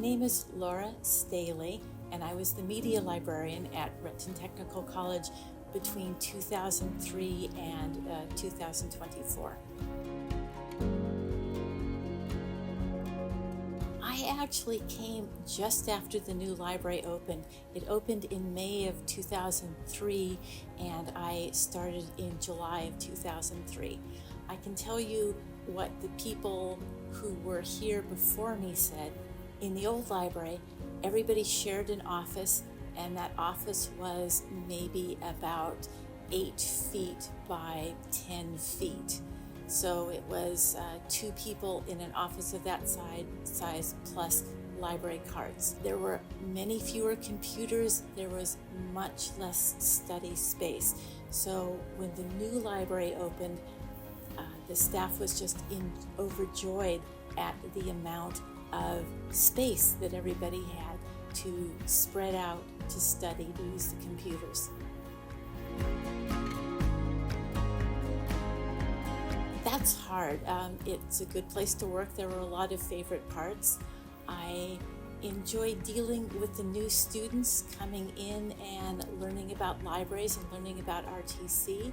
name is Laura Staley, and I was the Media Librarian at Renton Technical College between 2003 and 2024. I actually came just after the new library opened. It opened in May of 2003, and I started in July of 2003. I can tell you what the people who were here before me said. In the old library, everybody shared an office, and that office was maybe about 8 feet by 10 feet. So it was 2 people in an office of that size plus library carts. There were many fewer computers. There was much less study space. So when the new library opened, the staff was just overjoyed at the amount of space that everybody had to spread out, to study, to use the computers. That's hard. It's a good place to work. There were a lot of favorite parts. I enjoyed dealing with the new students coming in and learning about libraries and learning about RTC.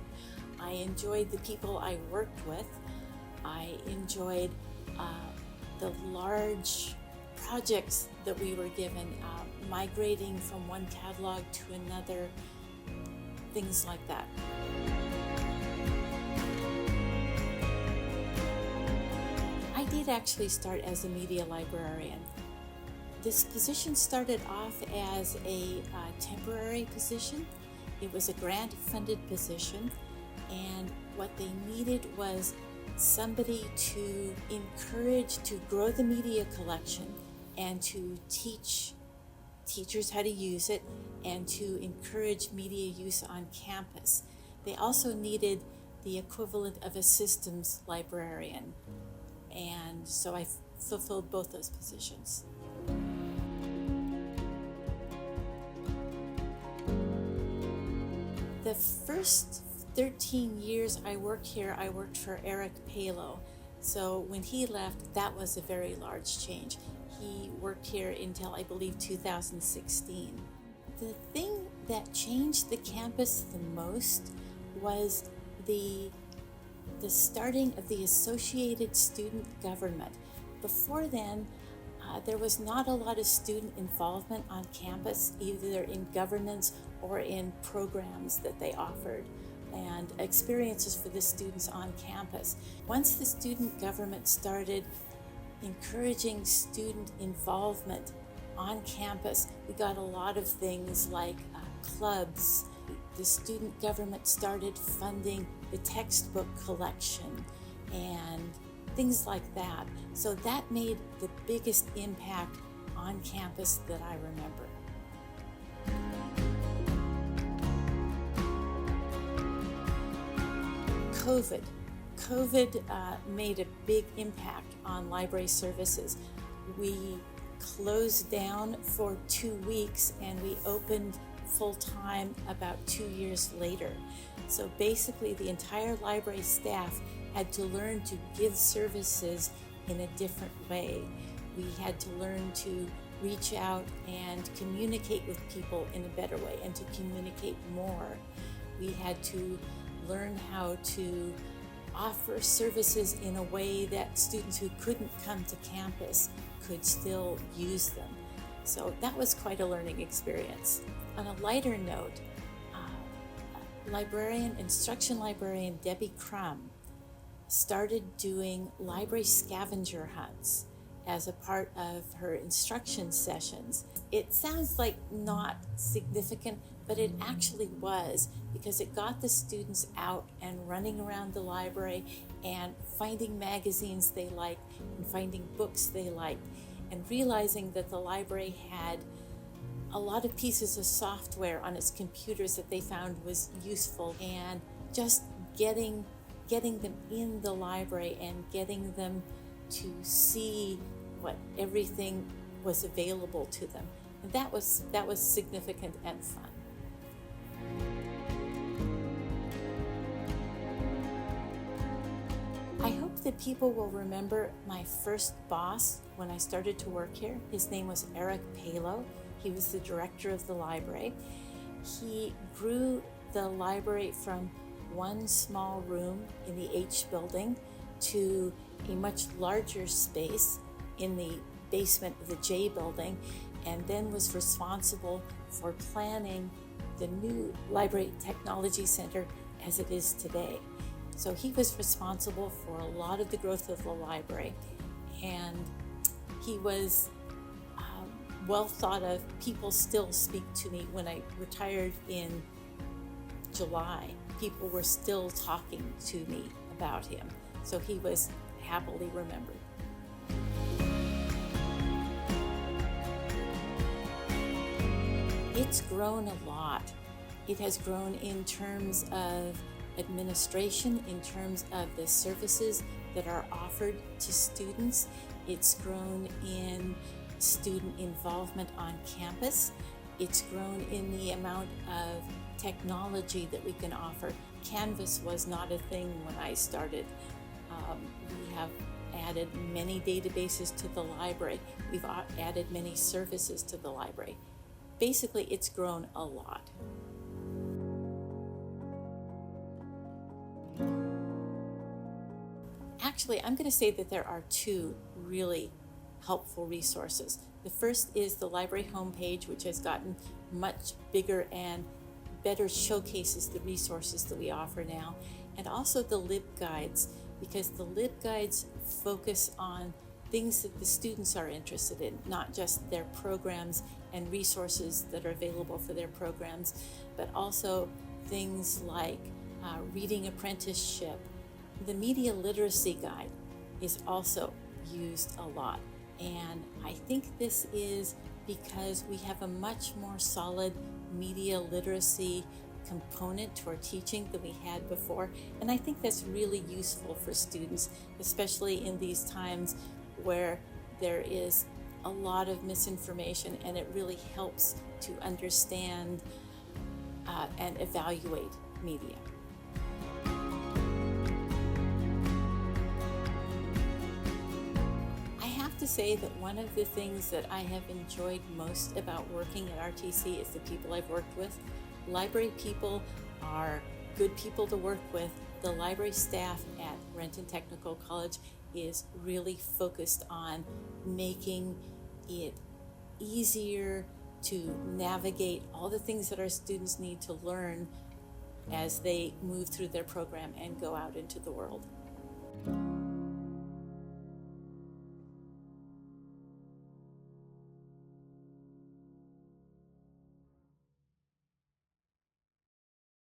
I enjoyed the people I worked with. I enjoyed the large projects that we were given, migrating from one catalog to another, things like that. I did actually start as a media librarian. This position started off as a temporary position. It was a grant-funded position, and what they needed was somebody to encourage to grow the media collection and to teach teachers how to use it and to encourage media use on campus. They also needed the equivalent of a systems librarian, and so I fulfilled both those positions. The first 13 years I worked here, I worked for Eric Palo. So when he left, that was a very large change. He worked here until, I believe, 2016. The thing that changed the campus the most was the starting of the Associated Student Government. Before then, there was not a lot of student involvement on campus, either in governance or in programs that they offered and experiences for the students on campus. Once the student government started encouraging student involvement on campus, we got a lot of things like clubs. The student government started funding the textbook collection and things like that. So that made the biggest impact on campus that I remember. COVID made a big impact on library services. We closed down for 2 weeks and we opened full-time about 2 years later. So basically the entire library staff had to learn to give services in a different way. We had to learn to reach out and communicate with people in a better way and to communicate more. We had to learn how to offer services in a way that students who couldn't come to campus could still use them. So that was quite a learning experience. On a lighter note, instruction librarian Debbie Crum started doing library scavenger hunts as a part of her instruction sessions. It sounds like not significant, but it actually was, because it got the students out and running around the library and finding magazines they liked and finding books they liked and realizing that the library had a lot of pieces of software on its computers that they found was useful, and just getting them in the library and getting them to see what everything was available to them. And that was significant and fun. I hope hope that people will remember my first boss when I started to work here. His name was Eric Palo. He was the director of the library. He grew the library from one small room in the H building to a much larger space in the basement of the J building, and then was responsible for planning the new Library Technology Center as it is today. So he was responsible for a lot of the growth of the library, and he was well thought of. People still speak to me. When I retired in July, people were still talking to me about him. So he was happily remembered. It's grown a lot. It has grown in terms of administration, in terms of the services that are offered to students. It's grown in student involvement on campus. It's grown in the amount of technology that we can offer. Canvas was not a thing when I started. We have added many databases to the library. We've added many services to the library. Basically, it's grown a lot. Actually, I'm going to say that there are two really helpful resources. The first is the library homepage, which has gotten much bigger and better showcases the resources that we offer now, and also the LibGuides, because the LibGuides focus on things that the students are interested in, not just their programs and resources that are available for their programs, but also things like reading apprenticeship. The media literacy guide is also used a lot, and I think this is because we have a much more solid media literacy component to our teaching than we had before, and I think that's really useful for students, especially in these times where there is a lot of misinformation, and it really helps to understand and evaluate media. I have to say that one of the things that I have enjoyed most about working at RTC is the people I've worked with. Library people are good people to work with. The library staff at Renton Technical College is really focused on making it easier to navigate all the things that our students need to learn as they move through their program and go out into the world.